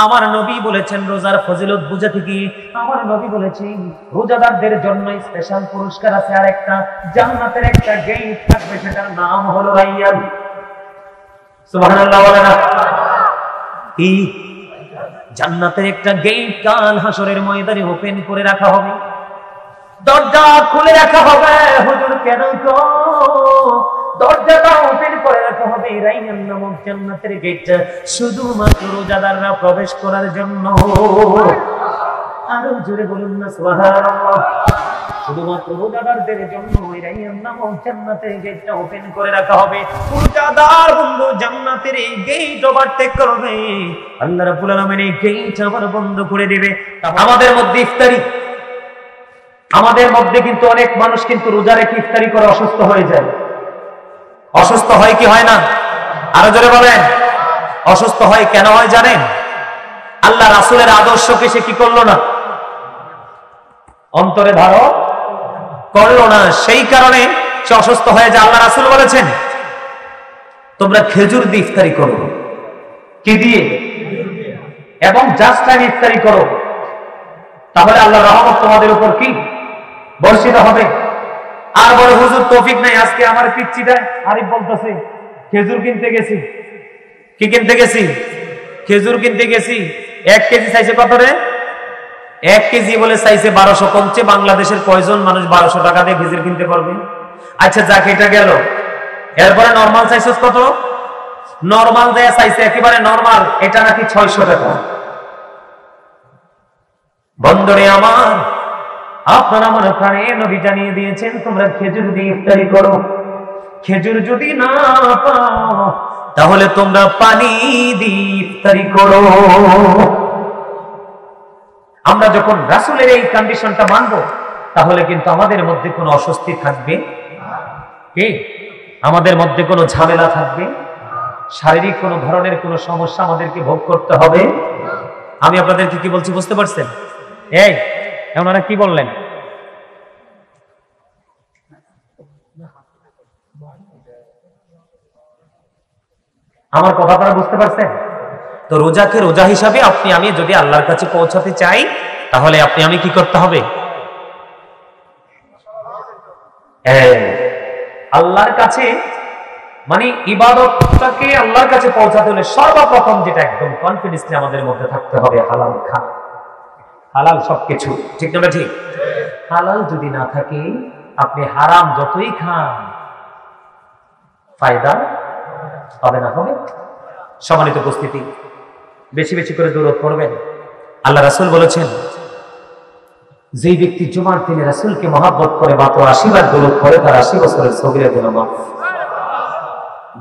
আমার নবী বলেছেন রোজার ফজিলত বুঝাতে কি আমার নবী বলেছেন রোজাদারদের জন্য স্পেশাল পুরস্কার আছে, আর একটা জান্নাতের একটা গেট থাকবে, সেটার নাম হলো রাইয়ান। সুবহানাল্লাহ বলে না? কি জান্নাতের একটা গেট কাল হাসরের ময়দানে ওপেন করে রাখা হবে, দরজা খুলে রাখা হবে। হুজুর কেন গো? দরজাটা ওপেন করে রাখা হবে রাইয়ান নামক জান্নাতের গেটটা শুধুমাত্র রোজাদাররা প্রবেশ করার জন্য। আরো জোরে বলুন না সুবহানাল্লাহ। শুধুমাত্র রোজাদারদের জন্য ওই রাইয়ান নামক জান্নাতের গেটটা ওপেন করে রাখা হবে। রোজাদার বন্ধু জান্নাতের এই গেট ওভারটেক করবে, আল্লাহ রাব্বুল আলামিন এই গেট আবার বন্ধ করে দিবে। আমাদের মধ্যে ইফতারি, আমাদের মধ্যে কিন্তু অনেক মানুষ কিন্তু রোজা রেখে ইফতারি করে অসুস্থ হয়ে যায়। অসুস্থ হয় কি হয় না? আরো জোরে বলেন। অসুস্থ হয় কেন হয় জানেন? আল্লাহ রাসূলের আদর্শকে সে কি করলো না, অন্তরে ধারণ করলো না, সেই কারণে সে অসুস্থ হয়ে যায়। আল্লাহ রাসূল বলেছেন তোমরা খেজুর দিয়ে ইফতারি করো। কি দিয়ে? এবং জাস্ট টাইম ইফতারি করো, তাহলে আল্লাহর রহমত তোমাদের উপর কি বর্ষিত হবে। আর বড় হুজুর তৌফিক নাই, আজকে আমার পিচ্চিটা আরিফ বলতেছে খেজুর কিনতে গেছি। কি কিনতে গেছি? খেজুর কিনতে গেছি। 1 কেজি চাইছে কত রে? 1 কেজি বলে চাইছে 1200। কমছে বাংলাদেশের কয়জন মানুষ 1200 টাকা দিয়ে খেজুর কিনতে পারবে? আচ্ছা যাক, এটা গেল। এরপরে নরমাল চাইছিস কত? নরমাল দেয়া চাইছে একেবারে নরমাল, এটা নাকি 600 টাকা। বন্ধুরে আমার, আপনারা মনে প্রাণে নবী জানিয়ে দিয়েছেন তোমরা খেজুর দিয়ে ইফতারি করো। খেজুর যদি না পাও তাহলে তোমরা পানি দিয়ে ইফতারি করো। আমরা যখন রাসূলের এই কন্ডিশনটা মানবো তাহলে কিন্তু আমাদের মধ্যে কোনো অস্বস্তি থাকবে কি? আমাদের মধ্যে কোনো ঝামেলা থাকবে? শারীরিক কোনো ধরনের কোনো সমস্যা আমাদেরকে ভোগ করতে হবে? আমি আপনাদেরকে কি বলছি বুঝতে পারছেন? এই ওনারা কি বললেন? আমার কথা আপনারা বুঝতে পারছেন তো? রোজাকে রোজা হিসাবে আপনি আমি যদি আল্লাহর কাছে পৌঁছাতে চাই তাহলে আপনি আমি কি করতে হবে? আল্লাহর কাছে মানে ইবাদতটাকে আল্লাহর কাছে পৌঁছাতে হলে সর্বপ্রথম যেটা একদম কনফিডেন্সলি আমাদের মধ্যে থাকতে হবে, হালাল খান। হালাল সবকিছু, ঠিক না? ঠিক। হালাল যদি না থাকে আপনি হারাম যতই খান ফায়দা হবে না। হবে? সম্মানিত উপস্থিতি, বেশি বেশি করে দরুদ পড়বেন। আল্লাহ রাসূল বলেছেন যে ব্যক্তি জুমার দিনে রাসূলকে মহব্বত করে মাত্র 80 বার দরুদ পড়ে তার 80 বছরের সগীরা গুনাহ মাফ।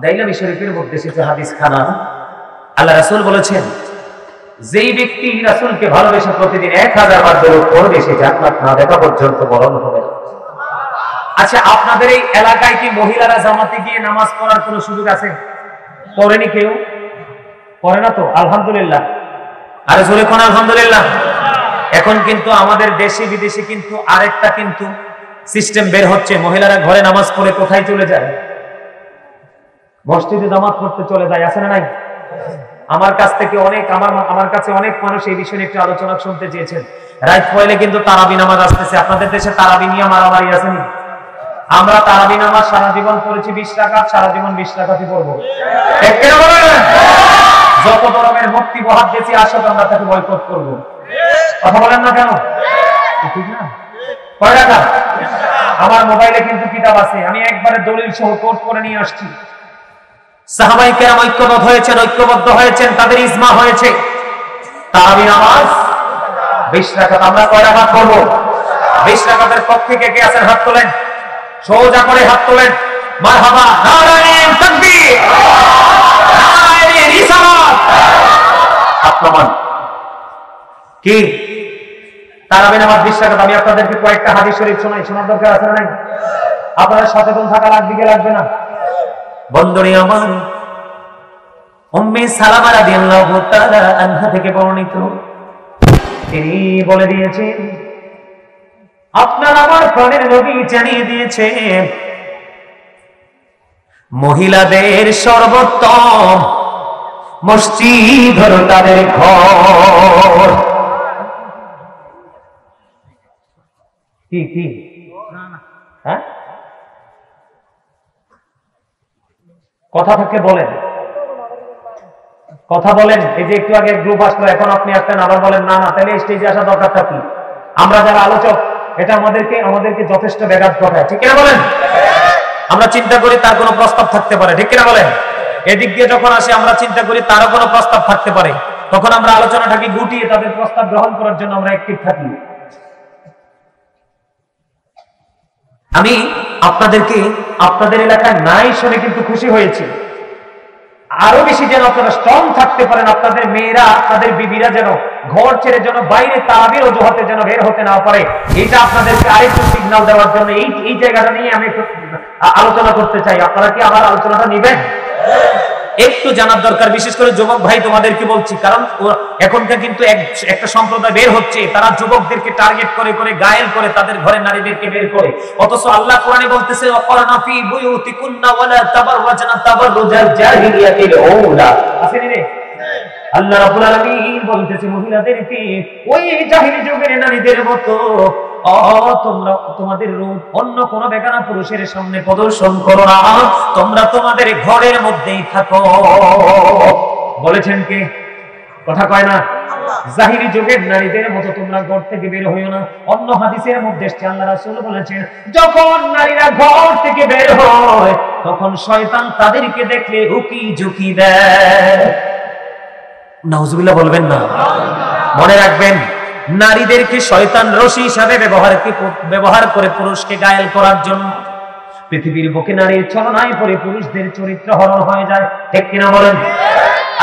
দাইলামি শরীফের মধ্যে এসেছে হাদিস খানা। আল্লাহ রাসূল বলেছেন যেই ব্যক্তি রাসূলকে ভালোবেসে প্রতিদিন 1000 বার দরুদ পড়বে সে জান্নাত না দেখা পর্যন্ত মরণ হবে না। আচ্ছা, আপনাদের এই এলাকায় কি মহিলারা জামাতে গিয়ে নামাজ পড়ার কোনো সুযোগ আছে? পড়েনি কেউ? পড়ে না তো? আলহামদুলিল্লাহ। আরে জোরে কোন আলহামদুলিল্লাহ। এখন কিন্তু আমাদের দেশে বিদেশে কিন্তু আরেকটা কিন্তু সিস্টেম বের হচ্ছে, মহিলারা ঘরে নামাজ পড়ে কোথায় চলে যায়? মসজিদে জামাত পড়তে চলে যায়। আছে না নাই? আমার কাছ থেকে অনেক আমার কাছে অনেক মানুষ এই বিষয়ে একটু আলোচনা শুনতে চেয়েছেন। রাত পড়লে কিন্তু তারাবি নামাজ আসতেছে। আপনাদের দেশে তারাবি নিয়ে মারামারি আসেনি? আমরা তারাবি নামাজ সারা জীবন পড়েছি 20 রাকাত, সারা জীবন 20 রাকাতই পড়বো। যত ধরনের মুক্তি বহাত দিয়েছি আসলে আমরা তাকে বয়কট করবো। কথা বলেন না কেন? ঠিক না? কয় রাকাত? আমার মোবাইলে কিন্তু কিতাব আছে, আমি একবারে দলিল সহ কোট করে নিয়ে আসছি। সাহাবায়ে কেরাম ঐক্যবদ্ধ হয়েছেন, তাদের ইজমা হয়েছে তারাবি নামাজ 20 রাকাত। আমরা কয় রাকাত পড়বো? 20 রাকাতের পক্ষে কে কে আছেন হাত তোলেন, সোজা করে হাত তোলেন। মারহাবা, নারায়ে তাকবীর, নারায়ে রিসালাত। হাত নামান। কি তারাবি নামাজ 20 রাকাত? আমি আপনাদেরকে কয়েকটা হাদিস শরীফ শোনাই, শোনার দরকার আছে না? আপনারা সচেতন থাকা লাগবে না? বন্ধুরে আমার, উম্মে সালামা রাদিয়াল্লাহু তাআলা আনহা থেকে বর্ণিত, তিনি বলে দিয়েছেন আপনার আমার প্রাণের নবী জানিয়ে দিয়েছেন মহিলাদের সর্বোত্তম মসজিদ হলো তাদের ঘর। কি কি হ্যাঁ কথা থাকলে বলেন, কথা বলেন। এই যে একটু আগে গ্রুপ আসলো, এখন আপনি আসতেন আবার বলেন না না, তাহলে স্টেজে আসা দরকারটা কি? আমরা যারা আলোচক এটা আমাদেরকে যথেষ্ট ব্যাঘাত ঘটায়, ঠিক কিনা বলেন? আমরা চিন্তা করি তার কোনো প্রস্তাব থাকতে পারে, ঠিক কিনা বলেন? এদিক দিয়ে যখন আসে আমরা চিন্তা করি তারও কোনো প্রস্তাব থাকতে পারে, তখন আমরা আলোচনাটাকে গুটিয়ে তাদের প্রস্তাব গ্রহণ করার জন্য আমরা অ্যাক্টিভ থাকি। আমি আপনাদের এলাকায় নাই শুনে কিন্তু খুশি হয়েছি। আরো বেশি যেন আপনারা স্ট্রং থাকতে পারেন, আপনাদের মেয়েরা আপনাদের বিবিরা যেন ঘর ছেড়ে যেন বাইরে তারাবির অজুহাতে যেন বের হতে না পারে, এটা আপনাদেরকে আরেকটু সিগন্যাল দেওয়ার জন্য এই জায়গাটা নিয়ে আমি একটু আলোচনা করতে চাই। আপনারা কি আমার আলোচনাটা নেবেন? একটু জানার দরকার, বিশেষ করে যুবক ভাই তোমাদেরকে বলছি, কারণ এখনকার কিন্তু একটা সম্প্রদায় বের হচ্ছে, তারা যুবকদেরকে টার্গেট করে করে গায়েল করে তাদের ঘরে নারীদেরকে বের করে, অথচ আল্লাহ কোরআনে বলতেছে ওয়াকরনা ফি বুয়ুতিকুন্না ওয়ালা তাবাররাজনা তাবাররুজাল জাহিলিয়াতিল উলা। আসেনি রে? আল্লাহ রাব্বুল আলামিন বলতেছে মহিলাদেরকে ওই জাহিলি যুগের নারীদের মতো তোমরা তোমাদের রূপ অন্য কোন বেগানা পুরুষের সামনে প্রদর্শন করো না, তোমরা তোমাদের ঘরের মধ্যেই থাকো। বলেছেন কে? কথা কয় না? জাহিলি যুগের নারীদের মতো তোমরা ঘর থেকে বের হইও না। অন্য হাদিসের মধ্যে আল্লাহ রাসূল বলেছেন যখন নারীরা ঘর থেকে বের হয় তখন শয়তান তাদেরকে দেখলে উকি ঝুঁকি দেয়। নাউজুবিল্লাহ বলবেন না? মনে রাখবেন, নারীদেরকে শয়তান রশি হিসাবে ব্যবহার করে পুরুষকে ঘায়েল করার জন্য। পৃথিবীর বুকে নারীর ছলনায় পড়ে পুরুষদের চরিত্র হরণ হয়ে যায়, ঠিক কিনা বলেন?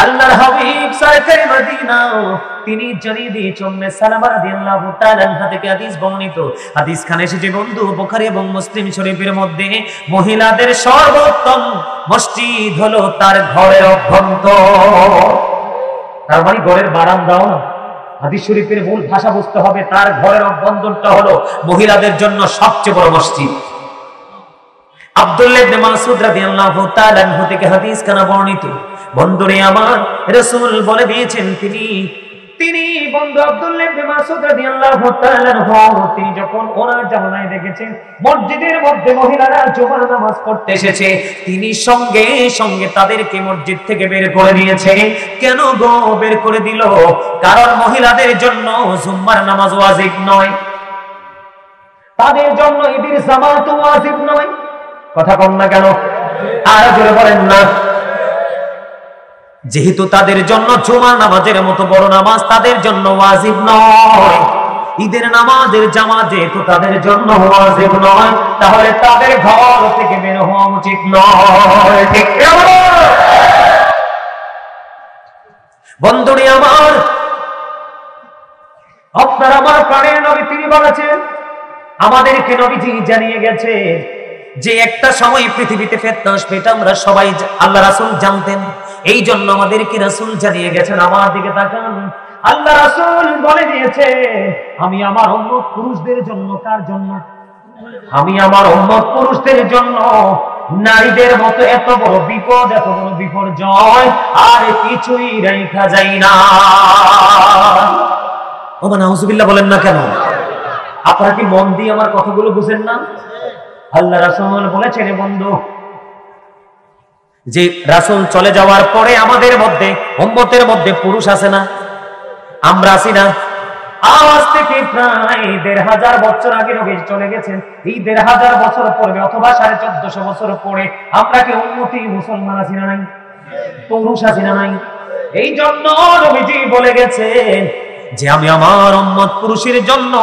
আল্লাহর হাবিব সরকারে মদিনা তিনি জানিয়ে দিয়েছেন উম্মে সালামা রাদিয়াল্লাহু তাআলা আনহা থেকে হাদিস বর্ণিত। হাদিস খানে এসেছে বন্ধু বুখারী এবং মুসলিম শরীফের মধ্যে, মহিলাদের সর্বোত্তম মসজিদ হলো তার ঘরের অভ্যন্তর। তার মানে ঘরের বারান্দাও না, হাদিস শরীফের মূল ভাষা বুঝতে হবে, তার ঘরের অভ্যন্তরটা হলো মহিলাদের জন্য সবচেয়ে বড় মসজিদ। আব্দুল্লাহ ইবনে মাসউদ রাদিয়াল্লাহু তাআলা আনহু থেকে হাদিস কানা বর্ণিত। বন্ধুরে আমার, রাসূল বলে দিয়েছেন তিনি বন্ধু আব্দুল্লাহ ইবনে মাসউদ রাদিয়াল্লাহু তাআলা আনহু তিনি যখন ওনার জামানায় দেখেছেন মসজিদের মধ্যে মহিলারা জুমার নামাজ পড়তে এসেছে, তিনি সঙ্গে সঙ্গে তাদেরকে মসজিদ থেকে বের করে দিয়েছে। কেন গো বের করে দিল? কারণ মহিলাদের জন্য জুমার নামাজ ওয়াজিব নয়, তাদের জন্য ঈদের জামাত ওয়াজিব নয়। কথা কম না কেন? আর জোরে বলেন না। যেহেতু তাদের জন্য জুমার নামাজের মতো বড় নামাজ তাদের জন্য ওয়াজিব নয়, ঈদের নামাজের জামাত যেহেতু তাদের জন্য ওয়াজিব নয়, তাহলে তাদের ঘর থেকে বের হওয়া উচিত নয়, ঠিক না? বন্ধুরে আমার, আপনার আমার প্রাণের নবী তিনি বলেছেন, আমাদেরকে নবীজি জানিয়ে গেছে যে একটা সময় পৃথিবীতে ফিতনা আসবে, এটা আমরা সবাই আল্লাহ রাসূল জানতেন। এই জন্য আমাদেরকে রাসূল জানিয়ে গেছেন। আমার দিকে তাকান, আল্লাহ রাসূল বলে দিয়েছে আমি আমার উম্মত পুরুষদের জন্য, কার জন্য? আমি আমার উম্মত পুরুষদের জন্য নারীদের মতো এত বড় বিপদ, এত বড় বিপর্যয় আর কিছুই রাখা যায় না। ও নাউজুবিল্লাহ বলেন না কেন? আপনারা কি মন দিয়ে আমার কথাগুলো বুঝেন না? আল্লাহ রাসূল বলেছেন বন্ধু যে রাসূল চলে যাওয়ার পরে আমাদের মধ্যে উম্মতের মধ্যে পুরুষ আছে না? আমরা আছি না? আজ থেকে প্রায় ১৫০০ বছর আগে নবী চলে গেছেন, এই ১৫০০ বছর পরে অথবা ১৪৫০ বছর পরে আমরা কি উম্মতি মুসলমান আছি না নাই? পুরুষ আছি না নাই? এই জন্য নবীজি বলে গেছেন যে আমি আমার উম্মত পুরুষের জন্য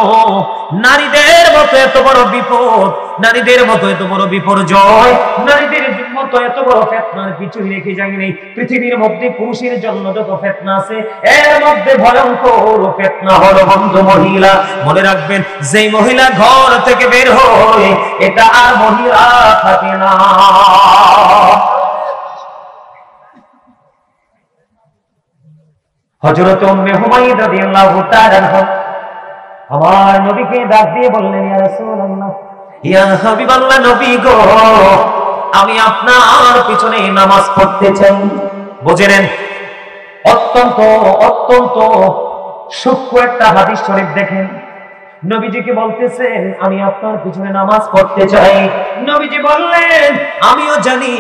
নারীদের মতো এত বড় বিপদ, নারীদের মতো এত বড় বিপর্যয়, নারীদের মতো এত বড় ফিতনার কিছুই রেখে যায়নি। পৃথিবীর মধ্যে পুরুষের জন্য যত ফিতনা আছে এর মধ্যে ভয়ঙ্কর ফিতনা হলো বন্ধু মহিলা। মনে রাখবেন, যে মহিলা ঘর থেকে বের হয় এটা আর মহিলা থাকে না। হযরত উম্মে হুমায়রা রাদিয়াল্লাহু তাআলা আনহা আমার নবীকে ডাক দিয়ে বললেন, ইয়া রাসূলুল্লাহ, ইয়া হাবিবাল্লাহ, নবী গো, আমি আপনার পিছনে নামাজ পড়তে চাই। বুঝলেন? অত্যন্ত অত্যন্ত সূক্ষ্ম একটা হাদিস শরীফ দেখেন। নবীজিকে বলতেছেন আমি আপনার পিছনে নামাজ পড়তে চাই। নবীজি বললেন আমিও জানি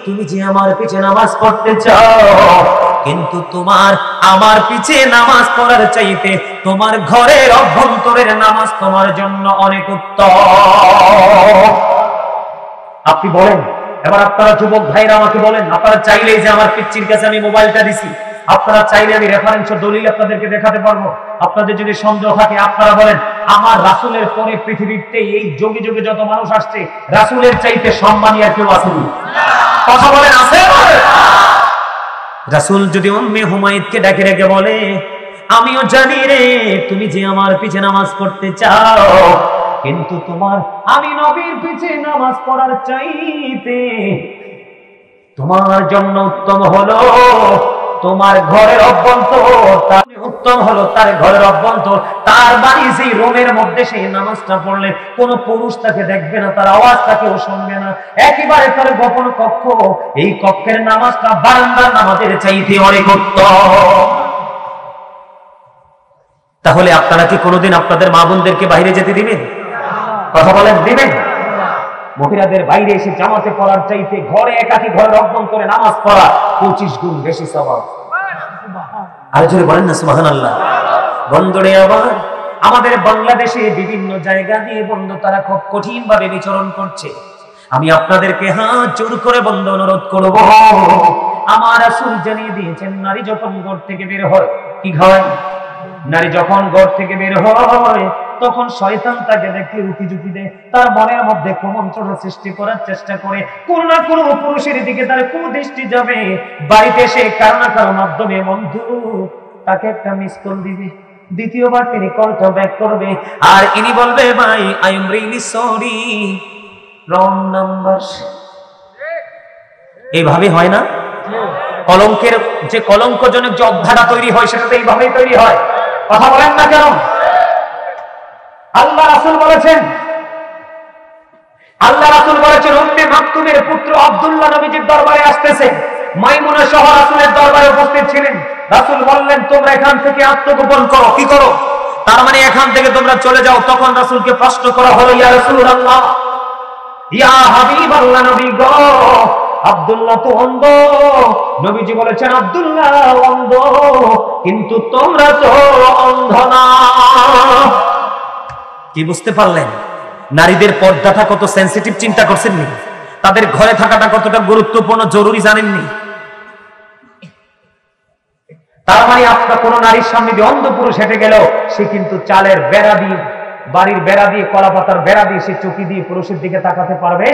তুমি যে আমার পিছনে নামাজ পড়তে চাও, কিন্তু তোমার আমার পিছে নামাজ পড়ার চাইতে তোমার ঘরের অভ্যন্তরের নামাজ তোমার জন্য অনেক উত্তম। আপনি বলেন, এবার আপনারা যুবক ভাইরা আমাকে বলেন, আপনারা চাইলেই যে আমার পিচ্চির কাছে আমি মোবাইলটা দিছি, আপনারা চাইলে আমি রেফারেন্স দলিল আপনাদেরকে দেখাতে পারবো। আপনাদের যদি সন্দেহ থাকে আপনারা বলেন আমার রাসূলের পরে পৃথিবীতে এই যুগে যুগে যত মানুষ আসছে রাসূলের চাইতে সম্মানী আর কেউ আছে না? কথা বলেন আছে? রাসূল যদি উম্মে হুমায়রাকে ডেকে ডেকে বলে আমিও জানি রে তুমি যে আমার পিছে নামাজ পড়তে চাও, কিন্তু তোমার আমি নবীর পিছে নামাজ পড়ার চাইতে তোমার জন্য উত্তম হলো তোমার ঘরের অভ্যন্তর, তার উত্তম হলো তার ঘরের অভ্যন্তর, তার বাড়ি সেই রুমের মধ্যে সেই নামাজটা পড়লে কোনো পুরুষ তাকে দেখবে না, তার আওয়াজ তাকেও শুনবে না, একেবারে তার গোপন কক্ষ, এই কক্ষের নামাজটা বারান্দার নামাজের চাইতে অনেক উত্তম। তাহলে আপনারা কি কোনোদিন আপনাদের মা বোনদেরকে বাইরে যেতে দিবেন? কথা বলেন, দিবেন? মহিলাদের বাইরে এসে জামাতে পড়ার চাইতে ঘরে একাকী ঘরের অভ্যন্তরে নামাজ পড়া 25 গুণ বেশি সওয়াব। আর জোরে বলেন না সুবহানাল্লাহ। বন্ধুরে আবার আমাদের বাংলাদেশে বিভিন্ন জায়গা দিয়ে বন্ধু তারা খুব কঠিন ভাবে বিচরণ করছে। আমি আপনাদেরকে হাত জোর করে বন্ধু অনুরোধ করব, আমার রাসূল জানিয়ে দিয়েছেন নারী যখন ঘর থেকে বের হয় কি হয়? নারী যখন ঘর থেকে বের হয় তখন শয়তান তাকে দেখে উকিঝুঁকি দেয়, তার মনের মধ্যে কুমন্ত্রণা সৃষ্টি করার চেষ্টা করে, কোন না কোন পুরুষের দিকে তার কুদৃষ্টি যাবে। বাড়িতে এসে কারো না কারো মাধ্যমে বন্ধু তাকে একটা মিস কল দিবে, দ্বিতীয়বার তিনি কলটা ব্যাক করবে, আর ইনি বলবে ভাই I am really sorry, wrong number. এইভাবে হয় না? কলঙ্কের যে কলঙ্কজনক যে অধ্যায়টা তৈরি হয় সেটা তো এইভাবেই তৈরি হয়। কথা বলেন না কেন? আল্লাহ রাসূল বলেছেন উম্মে মাকতুমের পুত্র আব্দুল্লাহ নবীজির দরবারে আসতেছে, মাইমুনা সহ রাসূলের দরবারে উপস্থিত ছিলেন। রাসূল বললেন তোমরা এখান থেকে আত্মগোপন করো। কি করো? তার মানে এখান থেকে তোমরা চলে যাও। তখন রাসূলকে প্রশ্ন করা হলো ইয়া রাসূলুল্লাহ, ইয়া হাবিবাল্লাহ, নবী গো আব্দুল্লাহ তো অন্ধ। নবীজি বলেছেন আব্দুল্লাহ অন্ধ, কিন্তু তোমরা তো অন্ধ না। কি বুঝতে পারলেন? নারীদের পর্দাটা কত সেনসিটিভ চিন্তা করছেননি? তাদের ঘরে থাকাটা কতটা গুরুত্বপূর্ণ জরুরি জানেননি? তার মানে আপনার কোন নারীর সামনে দিয়ে অন্ধ পুরুষ হেঁটে গেল, সে কিন্তু চালের বেড়া দিয়ে, বাড়ির বেড়া দিয়ে, কলা পাতার বেড়া দিয়ে সে চোখি দিয়ে পুরুষের দিকে তাকাতে পারবে?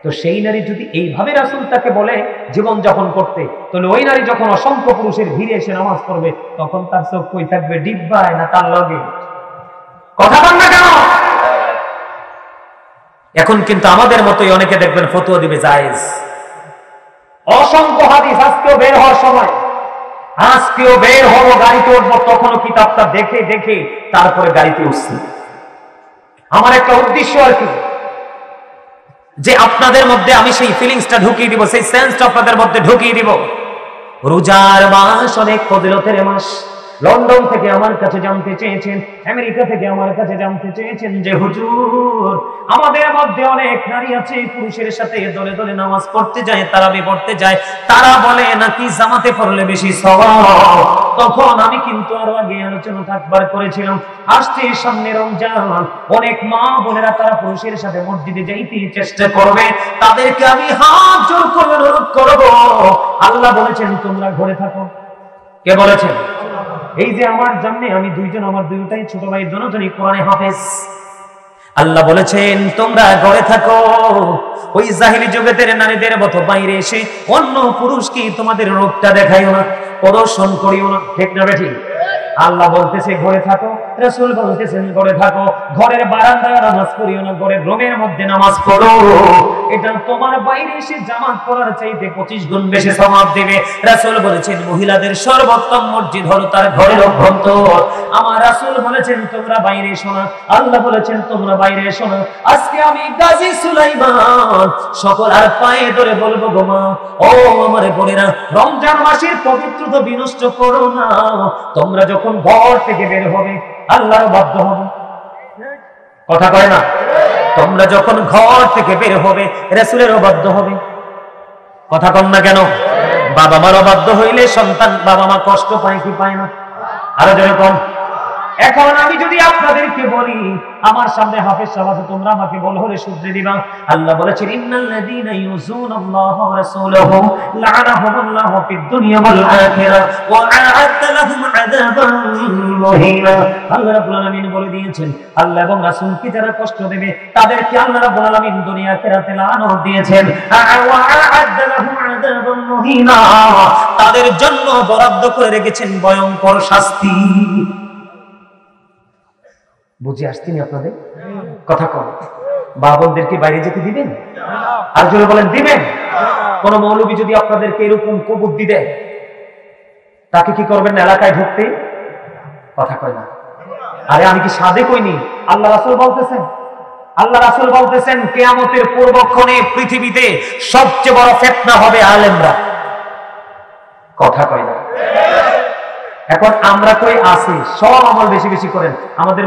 তো সেই নারী যদি এইভাবে রাসূল তাকে বলে জীবন যাপন করতে, তাহলে ওই নারী যখন অসংখ্য পুরুষের ভিড়ে এসে নামাজ পড়বে তখন তার চোখ কই থাকবে? ডিব্বায় না তার লগে? কথা বল না কেন? এখন কিন্তু আমাদের মতোই অনেকে দেখবেন ফতোয়া দিবে জায়েজ। অসংখ্য হাদিস আজকেও বের হওয়ার সময়, আজকেও বের হবো, গাড়িতে উঠবো, তখনও কিতাবটা দেখে দেখে তারপরে গাড়িতে উঠছি। আমার একটা উদ্দেশ্য আর কি, যে আপনাদের মধ্যে আমি সেই ফিলিংসটা ঢুকিয়ে দিব, সেই সেন্সটা আপনাদের মধ্যে ঢুকিয়ে দিব। রোজার মাস অনেক ফজিলতের মাস। লন্ডন থেকে আমার কাছে জানতে চেয়েছেন, আমেরিকা থেকে আমার কাছে জানতে চেয়েছেন যে হুজুর আমাদের মধ্যে অনেক নারী আছে পুরুষের সাথে দলে দলে নামাজ পড়তে যায়, তারাবি পড়তে যায়, তারা বলে নাকি জামাতে পড়লে বেশি সওয়াব। তখন আমি কিন্তু আরো আগে আলোচনা একবার করেছিলাম, আসছে সামনে রমজান, অনেক মা বোনেরা তারা পুরুষের সাথে মসজিদে যাইতে চেষ্টা করবে, তাদেরকে আমি হাত জোর করে অনুরোধ করব, আল্লাহ বলেছেন তোমরা ঘরে থাকো। কে বলেছেন? এই যে আমার জান্নে আমি দুইজন, আমার দুইটাই ছোট ভাই, দুজনই কোরআনে হাফেজ। আল্লাহ বলেছেন তোমরা ঘরে থাকো, ওই জাহিলি যুগের নারীদের মতো বাইরে এসে অন্য পুরুষকে তোমাদের রূপটা দেখাইও না, প্রদর্শন করিও না। ঠিক না বেঠিক? আল্লাহ বলতেছে ঘরে থাকো, রাসূল বলতেছেন ঘরে থাকো। ঘরের বারান্দায় নামাজ পড়িও না, ঘরের রুমের মধ্যে নামাজ পড়ো। এটা তোমার বাইরে এসে জামাত পড়ার চাইতে 25 গুণ বেশি সওয়াব দেবে। রাসূল বলেছেন মহিলাদের সর্বোত্তম মসজিদ হলো তার ঘরের অভ্যন্তর। আমার রাসূল বলেছেন তোমরা বাইরে এসো না, আল্লাহ বলেছেন তোমরা বাইরে এসো না। আজকে আমি গাজী সুলাইমান সকল আর পায়ে ধরে বলবো গো মা, ও আমার বোনেরা, রমজান মাসের পবিত্রতা বিনষ্ট করো না। তোমরা যখন ঘর থেকে বের হবে আল্লাহর বাধ্য হবে, কথা কয় না? তোমরা যখন ঘর থেকে বের হবে রাসূলের বাধ্য হবে, কথা কম না কেন? বাবা মার বাধ্য হইলে সন্তান বাবা মা কষ্ট পায় কি পায় না? আরো যেরকম এখন আমি যদি আপনাদেরকে বলি, আমার সামনে হাফেজ সাহেব আছে, তোমরা আমাকে বল হলে শুধরে দিবা। আল্লাহ বলেছেন ইন্নাল্লাযীনা ইউযুনাল্লাহা ওয়া রাসূলাহু লা'নাহুমুল্লাহু ফিদ দুনিয়া ওয়াল আখিরাহ ওয়া আ'আদ্দা লাহুম আযাবান মুহিনা। আল্লাহ রাব্বুল আলামিন বলে দিয়েছেন আল্লাহ এবং রাসূলকে যারা কষ্ট দেবে তাদেরকে আল্লাহ রাব্বুল আলামিন দুনিয়া আখিরাতে লানত দিয়েছেন। ওয়া আ'আদ্দা লাহুম আযাবান মুহিনা, তাদের জন্য বরাদ্দ করে রেখেছেন ভয়ঙ্কর শাস্তি। বুঝে আসছেন আপনাদের কথা? কম বাবনদেরকে বাইরে যেতে দিবেন? আর জোরে বলেন দিবেন? কোন মৌলবী যদি আপনাদেরকে এরকম কুবুদ্ধি দেয়, তাকে কি করবেন? এলাকায় ঢুকতে কথা কয় না। আরে আমি কি সাদে কইনি, আল্লাহ রাসূল বলতেছেন। আল্লাহ রাসূল বলতেছেন কিয়ামতের পূর্বক্ষণে পৃথিবীতে সবচেয়ে বড় ফিতনা হবে আলেমরা, কথা কয় না। এখন আমরা কই আছি, সব আমল বেশি বেশি করেন। আমাদের